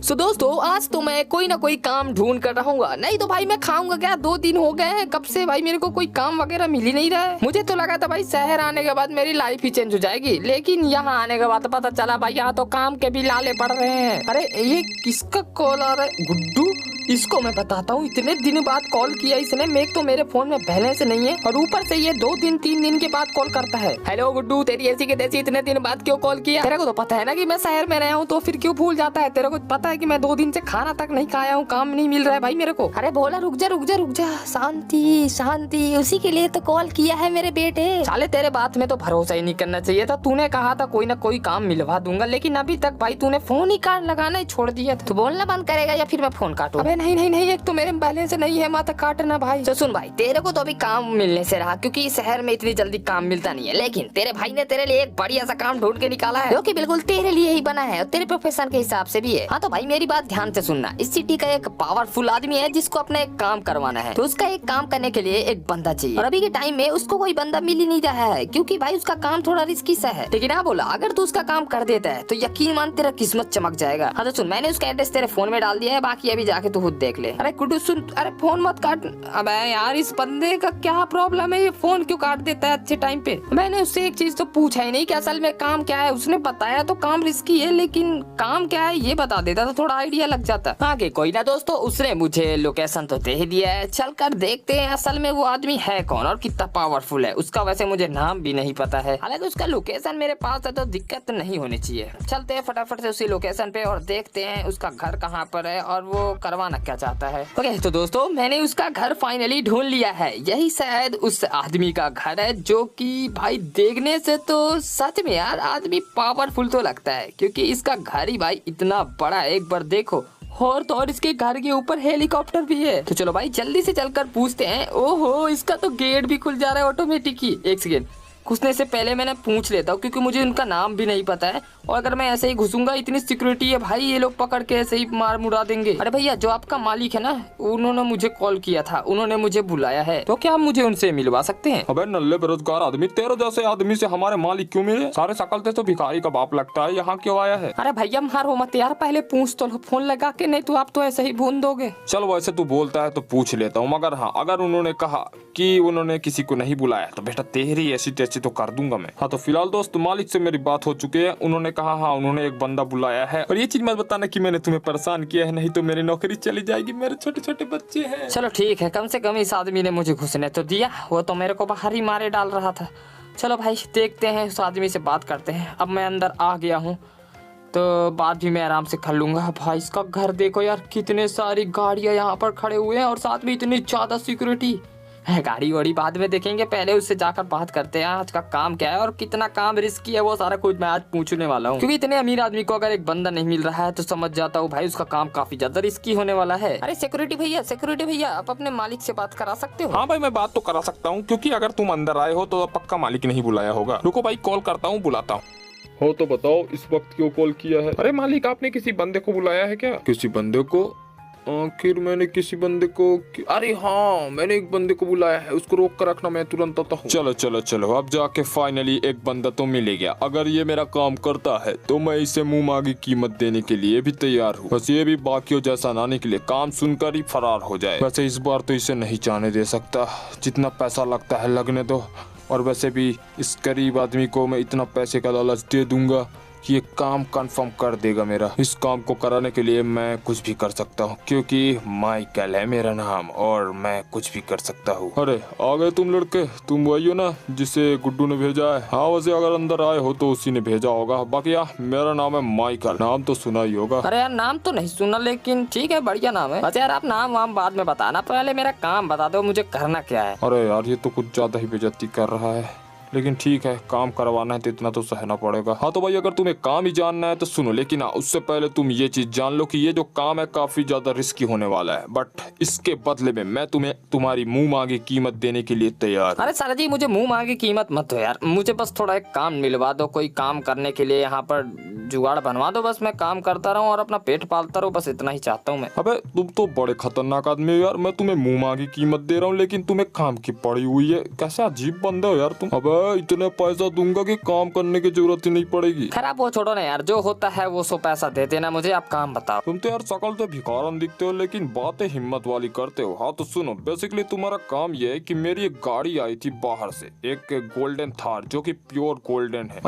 सो दोस्तों आज तो मैं कोई ना कोई काम ढूंढ कर रहूंगा, नहीं तो भाई मैं खाऊंगा क्या। 2 दिन हो गए हैं कब से भाई मेरे को कोई काम वगैरह मिल ही नहीं रहा है। मुझे तो लगा था भाई शहर आने के बाद मेरी लाइफ ही चेंज हो जाएगी, लेकिन यहाँ आने के बाद पता चला भाई यहाँ तो काम के भी लाले पड़ रहे हैं। अरे ये किसका कॉल आ रहा है? गुड्डू, इसको मैं बताता हूँ। इतने दिन बाद कॉल किया इसने, मेरे तो मेरे फोन में बैलेंस नहीं है और ऊपर से ये 2 दिन 3 दिन के बाद कॉल करता है। हेलो गुड्डू, तेरी ऐसी की तैसी इतने दिन बाद क्यों कॉल किया? तेरे को तो पता है ना कि मैं शहर में रहा हूँ, तो फिर क्यों भूल जाता है? तेरे को पता है कि मैं 2 दिन से खाना तक नहीं खाया हूँ, काम नहीं मिल रहा है भाई मेरे को। अरे बोला रुक जा रुक जा रुक जा, शांति शांति, उसी के लिए तो कॉल किया है मेरे बेटे। साले तेरे बात में तो भरोसा ही नहीं करना चाहिए था। तूने कहा था कोई ना कोई काम मिलवा दूंगा, लेकिन अभी तक भाई तूने फोन ही कार्ड लगाना ही छोड़ दिया। तो बोलना बंद करेगा या फिर मैं फोन काटूं? अबे नहीं नहीं नहीं, एक तो मेरे बैलेंस नहीं है, माता काटना भाई। तो सुन भाई, तेरे को तो अभी काम मिलने से रहा, क्योंकि शहर में इतनी जल्दी काम मिलता नहीं है, लेकिन तेरे भाई ने तेरे लिए एक बढ़िया सा काम ढूंढ के निकाला है, जो कि बिल्कुल तेरे लिए ही बना है और तेरे प्रोफेशन के हिसाब से भी है। हाँ तो भाई मेरी बात ध्यान से सुनना। इस सिटी का एक पावरफुल आदमी है जिसको अपना एक काम करवाना है, तो उसका एक काम करने के लिए एक बंदा चाहिए, और अभी के टाइम में उसको कोई बंदा मिल ही नहीं रहा है, क्योंकि भाई उसका काम थोड़ा रिस्की सा है। लेकिन हाँ बोला, अगर तू उसका काम कर देता है तो यकीन मान तेरा किस्मत चमक जाएगा। हाँ तो सुन, मैंने उसका एड्रेस तेरे फोन में डाल दिया है, बाकी अभी जाके तू खुद देख ले। अरे गुड्डू सुन, अरे फोन मत काट। अबे यार इस बंदे का क्या प्रॉब्लम है, ये फोन क्यों काट देता है अच्छे टाइम पे? मैंने उससे एक चीज तो पूछा ही नहीं कि असल में काम क्या है। उसने बताया तो काम रिस्की है, लेकिन काम क्या है ये बता देता तो थोड़ा आइडिया लग जाता। आगे कोई ना दोस्तों, उसने मुझे लोकेशन तो दे ही दिया है, चल कर देखते हैं असल में वो आदमी है कौन और कितना पावरफुल है। उसका वैसे मुझे नाम भी नहीं पता है, हालांकि उसका लोकेशन मेरे पास है तो दिक्कत नहीं होनी चाहिए। चलते हैं फटाफट से उसी लोकेशन पे और देखते हैं उसका घर कहाँ पर है और वो करवाना क्या चाहता है। ओके तो दोस्तों, मैंने उसका घर फाइनली ढूंढ लिया है। यही शायद उस आदमी का घर है, जो कि भाई देखने से तो सच में यार आदमी पावरफुल तो लगता है, क्योंकि इसका घर ही भाई इतना बड़ा है, एक बार देखो। और इसके घर के ऊपर हेलीकॉप्टर भी है। तो चलो भाई जल्दी से चलकर पूछते हैं। ओहो, इसका तो गेट भी खुल जा रहा है ऑटोमेटिक ही। एक सेकेंड, घुसने से पहले मैंने पूछ लेता हूँ, क्योंकि मुझे उनका नाम भी नहीं पता है, और अगर मैं ऐसे ही घुसूंगा, इतनी सिक्योरिटी है भाई, ये लोग पकड़ के ऐसे ही मार मुरा देंगे। अरे भैया, जो आपका मालिक है ना, उन्होंने मुझे कॉल किया था, उन्होंने मुझे बुलाया है, तो क्या आप मुझे उनसे मिलवा सकते हैं? अबे नल्ले बेरोजगार आदमी, तेरे जैसे आदमी से हमारे मालिक क्यों मिले? सारे शकल तो भिखारी का बाप लगता है, यहाँ क्यों आया है? अरे भैया मारो मत यार, पहले पूछ तो लो फोन लगा के, नहीं तो आप तो ऐसे ही भून दोगे। चल वैसे तू बोलता है तो पूछ लेता हूँ, मगर हाँ अगर उन्होंने कहा कि उन्होंने किसी को नहीं बुलाया तो बेटा तेरी ऐसी तैसी तो कर दूंगा मैं। हाँ तो फिलहाल दोस्त, मालिक से मेरी बात हो चुकी है, उन्होंने कहा हाँ उन्होंने एक बंदा बुलाया है, और ये चीज मत बताना कि मैंने तुम्हें परेशान किया है, नहीं तो मेरी नौकरी चली जाएगी, मेरे छोटे छोटे बच्चे हैं। चलो ठीक है, कम से कम इस आदमी ने मुझे घुसने तो दिया, वो तो मेरे को बाहर ही मारे डाल रहा था। चलो भाई देखते हैं, उस आदमी से बात करते हैं। अब मैं अंदर आ गया हूँ तो बात भी मैं आराम से कर लूंगा। भाई इसका घर देखो यार, कितने सारी गाड़ियां यहाँ पर खड़े हुए हैं और साथ में इतनी ज्यादा सिक्योरिटी है। गाड़ी वाड़ी बाद में देखेंगे, पहले उससे जाकर बात करते हैं आज का काम क्या है और कितना काम रिस्की है, वो सारा कुछ मैं आज पूछने वाला हूँ। क्योंकि इतने अमीर आदमी को अगर एक बंदा नहीं मिल रहा है तो समझ जाता हूँ भाई उसका काम काफी ज्यादा रिस्की होने वाला है। अरे सिक्योरिटी भैया आप अपने मालिक से बात करा सकते हो? हाँ भाई मैं बात तो करा सकता हूँ, क्योंकि अगर तुम अंदर आए हो तो पक्का मालिक नहीं बुलाया होगा। रुको भाई कॉल करता हूँ, बुलाता हूँ। हो तो बताओ इस वक्त क्यों कॉल किया है? अरे मालिक, आपने किसी बंदे को बुलाया है क्या? किसी बंदे को? आखिर मैंने किसी बंदे को? अरे हाँ, मैंने एक बंदे को बुलाया है, उसको रोक कर रखना, मैं तुरंत आता हूँ। चलो चलो चलो, अब जाके फाइनली एक बंदा तो मिल गया। अगर ये मेरा काम करता है तो मैं इसे मुंह मांगी कीमत देने के लिए भी तैयार हूँ। बस ये भी बाकियों जैसा ना निकले, काम सुनकर ही फरार हो जाए। वैसे इस बार तो इसे नहीं जाने दे सकता, जितना पैसा लगता है लगने दो। और वैसे भी इस गरीब आदमी को मैं इतना पैसे का लालच दे दूंगा कि ये काम कंफर्म कर देगा मेरा। इस काम को कराने के लिए मैं कुछ भी कर सकता हूँ, क्योंकि माइकल है मेरा नाम और मैं कुछ भी कर सकता हूँ। अरे आ गए तुम लड़के, तुम वही हो ना जिसे गुड्डू ने भेजा है? हाँ वैसे अगर अंदर आए हो तो उसी ने भेजा होगा। बाकी यार मेरा नाम है माइकल, नाम तो सुना ही होगा। अरे यार नाम तो नहीं सुना, लेकिन ठीक है बढ़िया नाम है। बस यार आप नाम वाम बाद में बताना, पहले मेरा काम बता दो, मुझे करना क्या है। अरे यार ये तो कुछ ज्यादा ही बेइज्जती कर रहा है, लेकिन ठीक है, काम करवाना है तो इतना तो सहना पड़ेगा। हाँ तो भाई अगर तुम्हें काम ही जानना है तो सुनो, लेकिन उससे पहले तुम ये चीज जान लो कि ये जो काम है काफी ज्यादा रिस्की होने वाला है, बट इसके बदले में मैं तुम्हें तुम्हारी मुंह मांगी कीमत देने के लिए तैयार। अरे सारा जी, मुझे मुंह मांगी कीमत मत दो यार, मुझे बस थोड़ा एक काम मिलवा दो, कोई काम करने के लिए यहाँ पर जुगाड़ बनवा दो, बस मैं काम करता रहूँ और अपना पेट पालता रहूँ, बस इतना ही चाहता हूँ मैं। अबे तुम तो बड़े खतरनाक आदमी हो यार, मैं तुम्हें मुंह मांगी कीमत दे रहा हूँ लेकिन तुम्हें काम की पड़ी हुई है, कैसा अजीब बंदे हो यार तुम। अबे मैं इतने पैसा दूंगा कि काम करने की जरूरत ही नहीं पड़ेगी। खराब वो छोड़ो ना यार, जो होता है वो सो पैसा दे देना मुझे, आप काम बताओ। तुम तो यार शकल से भिखारन दिखते हो लेकिन बातें हिम्मत वाली करते हो। हाँ तो सुनो, बेसिकली तुम्हारा काम ये है कि मेरी एक गाड़ी आई थी बाहर से, एक गोल्डन थार जो कि प्योर गोल्डन है,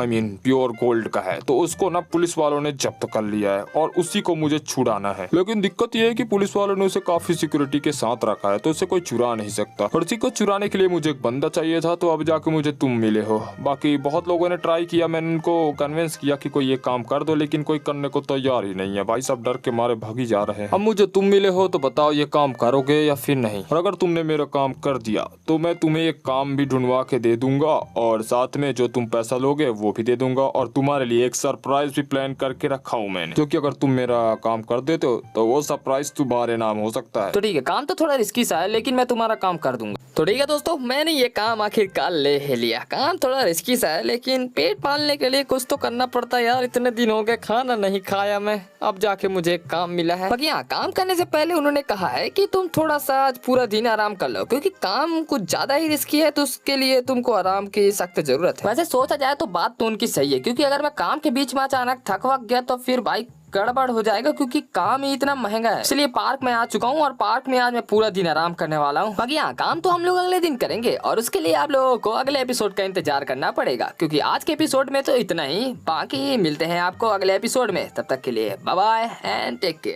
प्योर गोल्ड का है। तो उसको ना पुलिस वालों ने जब्त कर लिया है और उसी को मुझे छुड़ाना है। लेकिन दिक्कत ये है कि पुलिस वालों ने उसे काफी सिक्योरिटी के साथ रखा है, तो उसे कोई चुरा नहीं सकता। और इसी को चुराने के लिए मुझे एक बंदा चाहिए था, तो अब जाके मुझे तुम मिले हो। बाकी बहुत लोगों ने ट्राई किया, मैंने उनको कन्विंस किया कि कोई ये काम कर दो, लेकिन कोई करने को तैयार ही नहीं है। भाई सब डर के मारे भागी जा रहे हैं। अब मुझे तुम मिले हो तो बताओ ये काम करोगे या फिर नहीं। और अगर तुमने मेरा काम कर दिया तो मैं तुम्हें एक काम भी ढूंढवा के दे दूंगा और साथ में जो तुम पैसा लोगे वो भी दे दूंगा। और तुम्हारे लिए एक सरप्राइज भी प्लान करके रखा हूँ मैंने, क्योंकि अगर तुम मेरा काम कर देते हो तो वो सरप्राइज तुम्हारे नाम हो सकता है। तो ठीक है, काम तो थोड़ा रिस्की सा है लेकिन मैं तुम्हारा काम कर दूंगा। तो ठीक है दोस्तों, मैंने ये काम आखिरकार ले ही लिया। काम थोड़ा रिस्की सा है लेकिन पेट पालने के लिए कुछ तो करना पड़ता है यार। इतने दिन हो गए खाना नहीं खाया मैं, अब जाके मुझे एक काम मिला है। बाकी यहाँ काम करने से पहले उन्होंने कहा है कि तुम थोड़ा सा आज पूरा दिन आराम कर लो, क्योंकि काम कुछ ज्यादा ही रिस्की है, तो उसके लिए तुमको आराम की सख्त जरूरत है। वैसे सोचा जाए तो बात तो उनकी सही है, क्योंकि अगर मैं काम के बीच में अचानक थक वक गया तो फिर भाई गड़बड़ हो जाएगा, क्योंकि काम ही इतना महंगा है। इसलिए पार्क में आ चुका हूँ और पार्क में आज मैं पूरा दिन आराम करने वाला हूँ। बाकी यहाँ काम तो हम लोग अगले दिन करेंगे और उसके लिए आप लोगों को अगले एपिसोड का इंतजार करना पड़ेगा, क्योंकि आज के एपिसोड में तो इतना ही। बाकी मिलते हैं आपको अगले एपिसोड में, तब तक के लिए bye bye and take care.